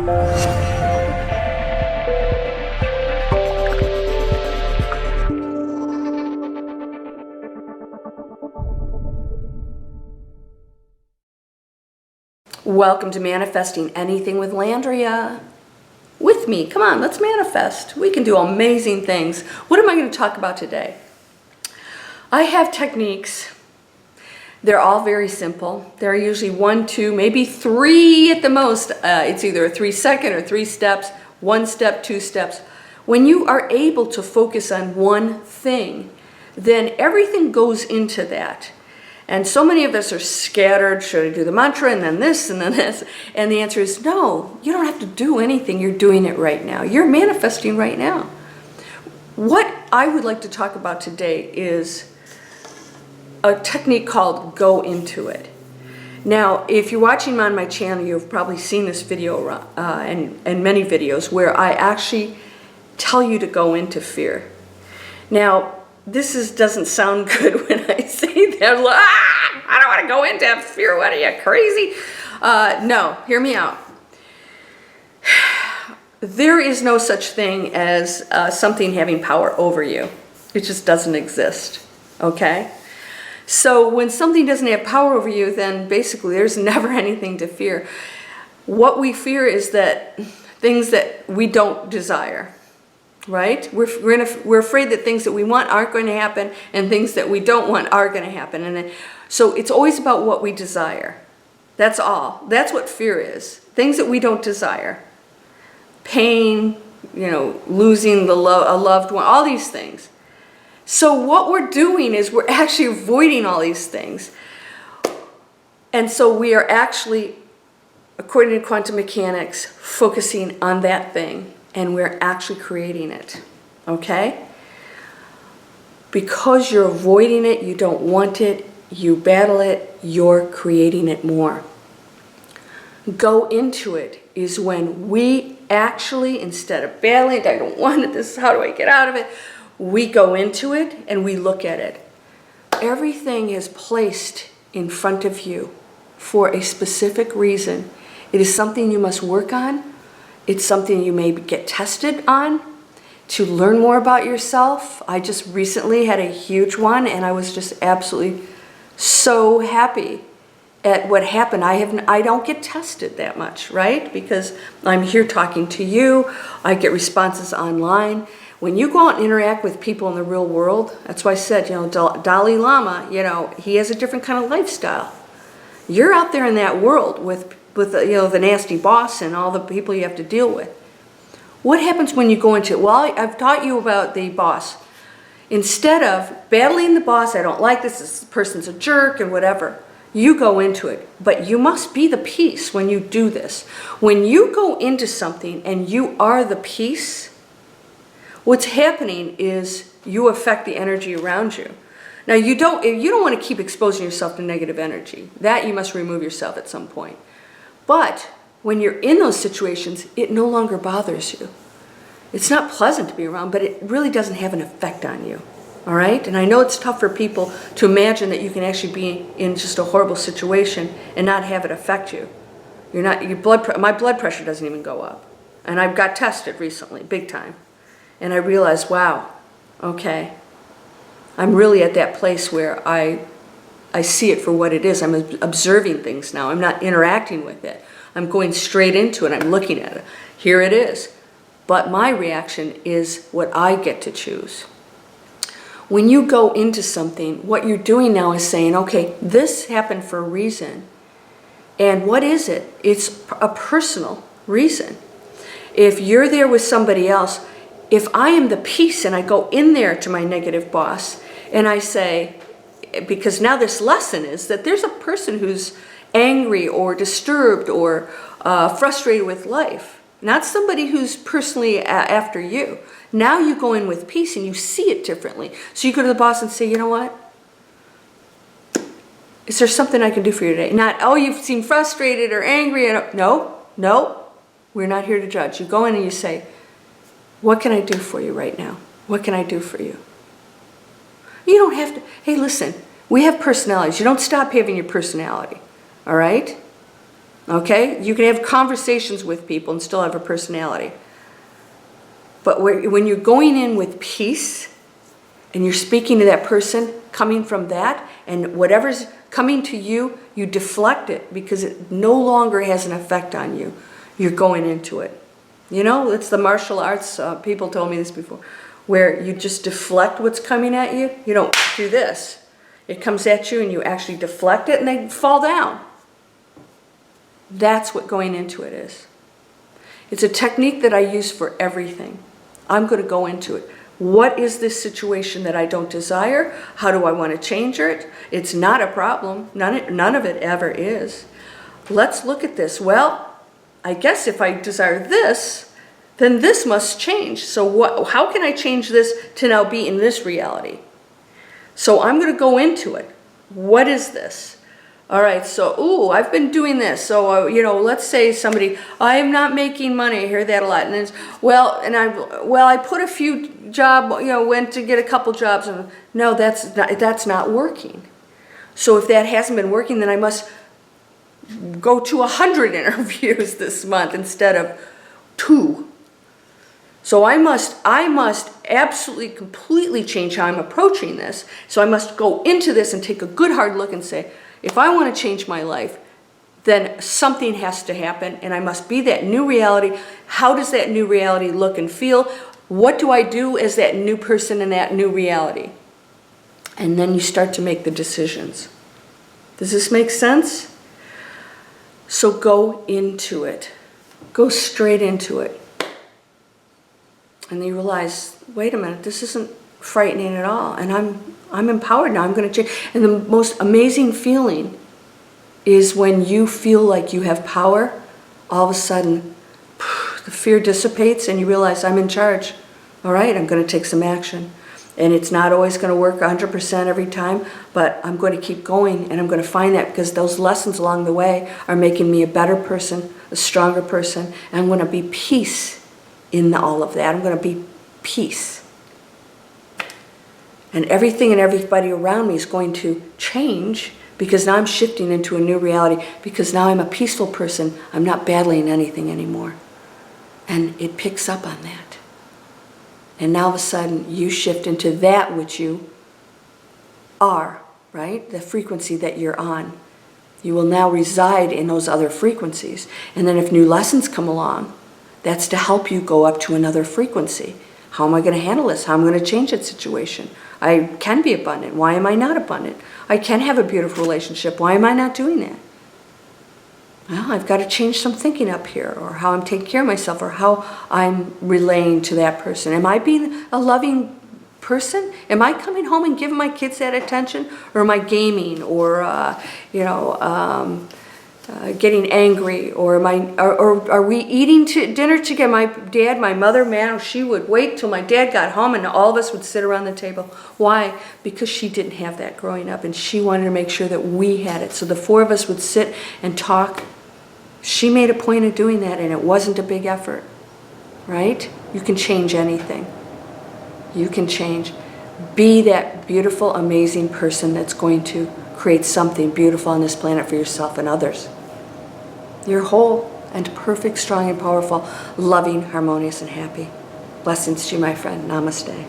Welcome to Manifesting Anything with Landria. With me, come on, let's manifest. We can do amazing things. What am I going to talk about today? I have techniques. They're all very simple. There are usually 1, 2, maybe 3 at the most. It's either a 3-second or 3 steps, 1 step, 2 steps. When you are able to focus on one thing, then everything goes into that. And so many of us are scattered. Should I do the mantra and then this and then this? And the answer is no, you don't have to do anything. You're doing it right now. You're manifesting right now. What I would like to talk about today is a technique called go into it. Now, if you're watching on my channel, you've probably seen this video and many videos where I actually tell you to go into fear. Now, this doesn't sound good when I say that. I don't want to go into fear. What are you, crazy? No, hear me out. There is no such thing as something having power over you. It just doesn't exist, okay? So when something doesn't have power over you, then basically there's never anything to fear. What we fear is that things that we don't desire. Right? We're afraid that things that we want aren't going to happen and things that we don't want are going to happen. And so it's always about what we desire. That's all. That's what fear is. Things that we don't desire. Pain, losing a loved one, all these things. So what we're doing is we're actually avoiding all these things. And so we are actually, according to quantum mechanics, focusing on that thing. And we're actually creating it, okay? Because you're avoiding it, you don't want it, you battle it, you're creating it more. Go into it is when we actually, instead of battling it, I don't want it, this is how do I get out of it, we go into it and we look at it. Everything is placed in front of you for a specific reason. It is something you must work on. It's something you may get tested on to learn more about yourself. I just recently had a huge one and I was just absolutely so happy at what happened. I don't get tested that much, right? Because I'm here talking to you. I get responses online. When you go out and interact with people in the real world, that's why I said, Dalai Lama, he has a different kind of lifestyle. You're out there in that world with the nasty boss and all the people you have to deal with. What happens when you go into it? Well, I've taught you about the boss. Instead of battling the boss, I don't like this person's a jerk and whatever, you go into it. But you must be the peace when you do this. When you go into something and you are the peace, what's happening is you affect the energy around you. Now, you don't want to keep exposing yourself to negative energy. That you must remove yourself at some point. But when you're in those situations, it no longer bothers you. It's not pleasant to be around, but it really doesn't have an effect on you. All right? And I know it's tough for people to imagine that you can actually be in just a horrible situation and not have it affect you. My blood pressure doesn't even go up. And I got tested recently, big time. And I realized, wow, okay, I'm really at that place where I see it for what it is. I'm observing things now. I'm not interacting with it. I'm going straight into it. I'm looking at it. Here it is. But my reaction is what I get to choose. When you go into something, what you're doing now is saying, okay, this happened for a reason. And what is it? It's a personal reason. If you're there with somebody else, if I am the peace and I go in there to my negative boss and I say, because now this lesson is that there's a person who's angry or disturbed or frustrated with life, not somebody who's personally after you. Now you go in with peace and you see it differently. So you go to the boss and say, you know what? Is there something I can do for you today? Not, oh, you seem frustrated or angry. No, we're not here to judge. You go in and you say, what can I do for you right now? What can I do for you? You don't have to, hey, listen, we have personalities. You don't stop having your personality, all right? Okay? You can have conversations with people and still have a personality. But when you're going in with peace and you're speaking to that person coming from that, and whatever's coming to you, you deflect it because it no longer has an effect on you. You're going into it. You know, it's the martial arts. People told me this before, where you just deflect what's coming at you. You don't do this. It comes at you and you actually deflect it and they fall down. That's what going into it is. It's a technique that I use for everything. I'm going to go into it. What is this situation that I don't desire? How do I want to change it? It's not a problem. None of it ever is. Let's look at this. Well, I guess if I desire this, then this must change. So how can I change this to now be in this reality? So I'm going to go into it. What is this? All right, so, I've been doing this. So, let's say somebody, I am not making money. I hear that a lot. And it's, I put a few went to get a couple jobs. And no, that's not working. So if that hasn't been working, then I must go to 100 interviews this month instead of 2. So I must absolutely, completely change how I'm approaching this. So I must go into this and take a good hard look and say, if I want to change my life, then something has to happen, and I must be that new reality. How does that new reality look and feel? What do I do as that new person in that new reality? And then you start to make the decisions. Does this make sense? So go into it. Go straight into it. And then you realize, wait a minute, this isn't frightening at all, and I'm empowered now. I'm going to change. And the most amazing feeling is when you feel like you have power. All of a sudden, the fear dissipates, and you realize I'm in charge. All right, I'm going to take some action, and it's not always going to work 100% every time, but I'm going to keep going, and I'm going to find that because those lessons along the way are making me a better person, a stronger person, and I'm going to be peace in all of that. I'm going to be peace. And everything and everybody around me is going to change because now I'm shifting into a new reality, because now I'm a peaceful person. I'm not battling anything anymore. And it picks up on that. And now all of a sudden you shift into that which you are, right? The frequency that you're on. You will now reside in those other frequencies. And then if new lessons come along, that's to help you go up to another frequency. How am I going to handle this? How am I going to change that situation? I can be abundant. Why am I not abundant? I can have a beautiful relationship. Why am I not doing that? Well, I've got to change some thinking up here, or how I'm taking care of myself, or how I'm relaying to that person. Am I being a loving person? Am I coming home and giving my kids that attention? Or am I gaming, or, getting angry, or are we eating dinner together? My dad, my mother, man, she would wait till my dad got home and all of us would sit around the table. Why? Because she didn't have that growing up, and she wanted to make sure that we had it. So the 4 of us would sit and talk. She made a point of doing that, and it wasn't a big effort, right? You can change anything. You can change. Be that beautiful, amazing person that's going to create something beautiful on this planet for yourself and others. You're whole and perfect, strong and powerful, loving, harmonious and happy. Blessings to you, my friend. Namaste.